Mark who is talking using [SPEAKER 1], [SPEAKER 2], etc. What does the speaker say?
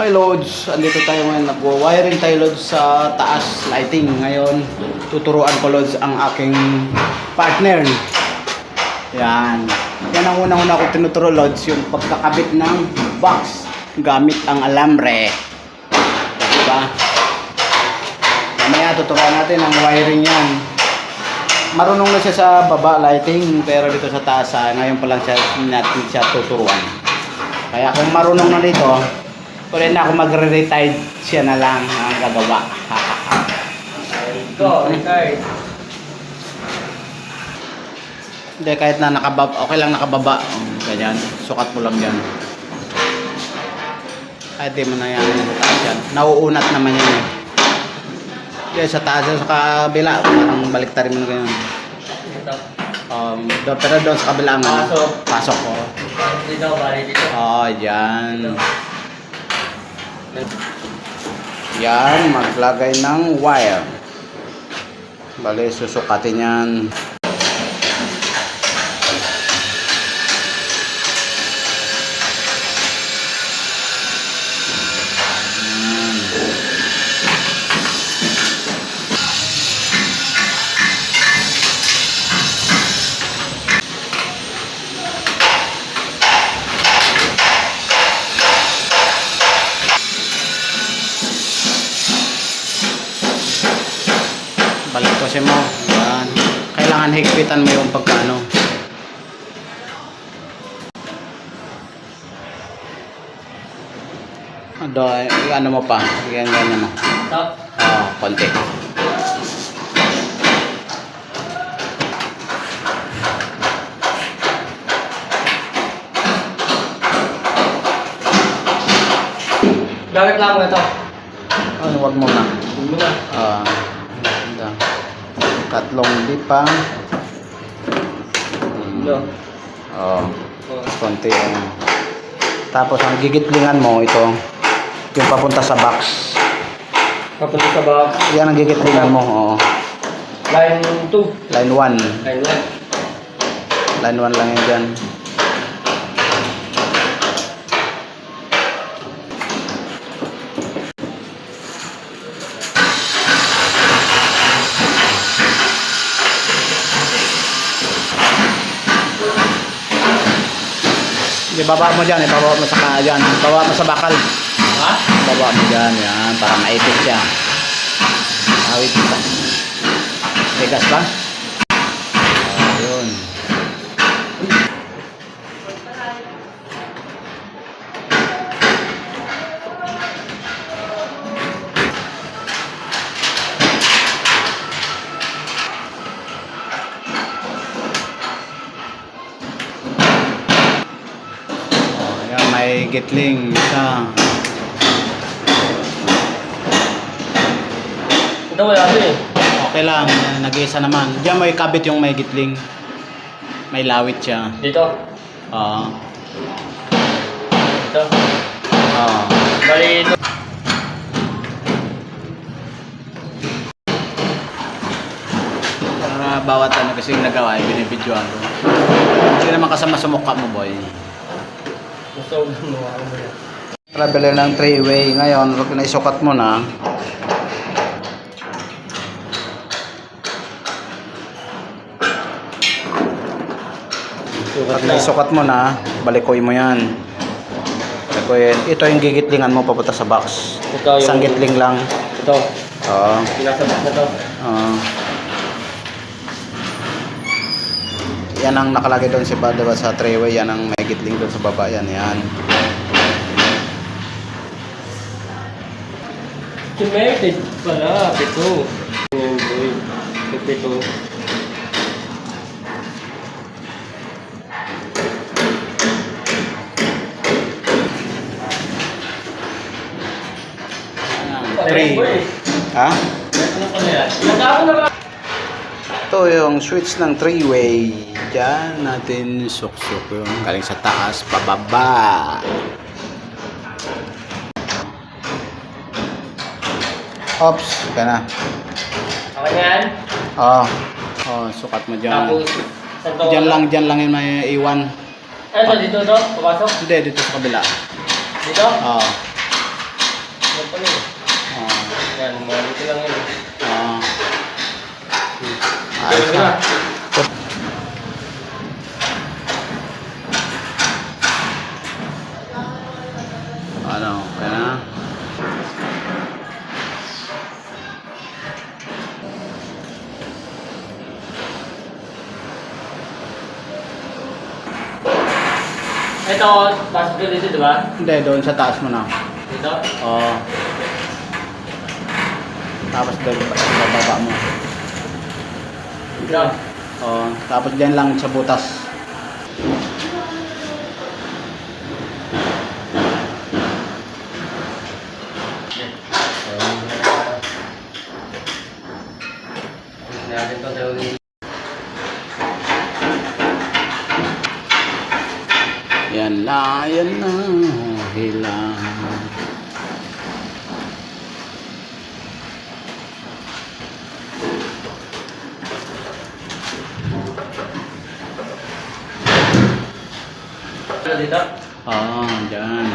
[SPEAKER 1] Hi Lods, andito tayo ngayon, nagwa-wiring tayo Lods sa taas lighting. Ngayon, tuturuan ko Lods ang aking partner. Yan. Yan ang unang-una ko tinuturo Lods, yung pagkakabit ng box gamit ang alambre. Diba? Mamaya tuturuan natin ang wiring yan. Marunong na siya sa baba lighting, pero dito sa taas, ngayon pa lang natin siya tuturuan. Kaya kung marunong na dito, pwede na ako magre-retired, siya na lang ang gagawa.
[SPEAKER 2] Go, retired.
[SPEAKER 1] Hindi, kahit na nakababa, okay lang nakababa. Ganyan, sukat mo lang yan. Kahit di mo na yan sa taas yan. Nauunat naman yan eh. Yan sa taas, sa kabila, parang baliktarin mo na ganyan. Pero doon sa kabila nga.
[SPEAKER 2] Pasok.
[SPEAKER 1] Pasok ko.
[SPEAKER 2] Dito, bali dito.
[SPEAKER 1] Yan. Yan, maglagay ng wire. Bale, susukatin yan. Balik ko siya mo. Yan. Kailangan higpitan mo yung pagkano. Ano mo pa? Ganyan mo.
[SPEAKER 2] Stop.
[SPEAKER 1] Konti.
[SPEAKER 2] Gamit lang mo ito.
[SPEAKER 1] Huwag mo na.
[SPEAKER 2] Huwag mo na.
[SPEAKER 1] Tatlong lipa.
[SPEAKER 2] Ito.
[SPEAKER 1] Konti. Tapos ang gigitlingan mo ito, yung papunta sa box.
[SPEAKER 2] Papunta sa box.
[SPEAKER 1] Yan ang gigitlingan mo.
[SPEAKER 2] Line 2.
[SPEAKER 1] Line 1.
[SPEAKER 2] Line 1.
[SPEAKER 1] Line 1 lang yan dyan. Ibaba mo dyan, ibaba mo sa dyan, ibaba mo sa bakal.
[SPEAKER 2] Ha?
[SPEAKER 1] Ibaba mo dyan, yan, para maipit siya. Awit pa. Tigas ba? Ayun. May gitling isa.
[SPEAKER 2] Ito wala ito eh.
[SPEAKER 1] Okay lang, nag-iisa naman. Diyan may kabit yung may gitling. May lawit siya.
[SPEAKER 2] Dito. Ito. Bali ito.
[SPEAKER 1] Para bawat ano kasi yung nagawa, binibidyoan ko. Hindi naman kasama sa mukha mo, boy.
[SPEAKER 2] Gusto ko mo ako mo yan.
[SPEAKER 1] Traveler ng 3-way. Ngayon, naisukat mo na. Pag naisukat mo na, balikoy mo yan. Balikoy. Ito yung gigitlingan mo papunta sa box.
[SPEAKER 2] Ito yung...
[SPEAKER 1] Isang gitling lang.
[SPEAKER 2] Ito.
[SPEAKER 1] Oo.
[SPEAKER 2] Nasa box na to.
[SPEAKER 1] Yan ang nakalagay doon diba, sa 3-way. Yan ang may gitling doon sa baba. Yan.
[SPEAKER 2] Connected pala. Pito. Oh boy. Pito.
[SPEAKER 1] Three. Ha?
[SPEAKER 2] Ano pa na yan? Nagkako na ba?
[SPEAKER 1] Ito yung switch ng 3-way. Diyan natin suksok yung galing sa taas, pababa. Oops, ka na.
[SPEAKER 2] Okay na yan?
[SPEAKER 1] Sukat mo dyan.
[SPEAKER 2] Tapos, saan to?
[SPEAKER 1] Dyan lang yung may iwan.
[SPEAKER 2] Ano, dito to? Papasok?
[SPEAKER 1] Hindi, dito sa kabila.
[SPEAKER 2] Dito?
[SPEAKER 1] Oo. isa. Ano, kaya na?
[SPEAKER 2] Ito, pasok ka dito, di ba?
[SPEAKER 1] Hindi, doon sa taas mo na.
[SPEAKER 2] Dito?
[SPEAKER 1] Oo. Tapos doon sa baba mo.
[SPEAKER 2] Dito.
[SPEAKER 1] Oo. Tapos dyan lang sa butas.
[SPEAKER 2] Natin to sa uli.
[SPEAKER 1] Yan na, yan na. Hilang.
[SPEAKER 2] Dito?
[SPEAKER 1] Oo, dyan.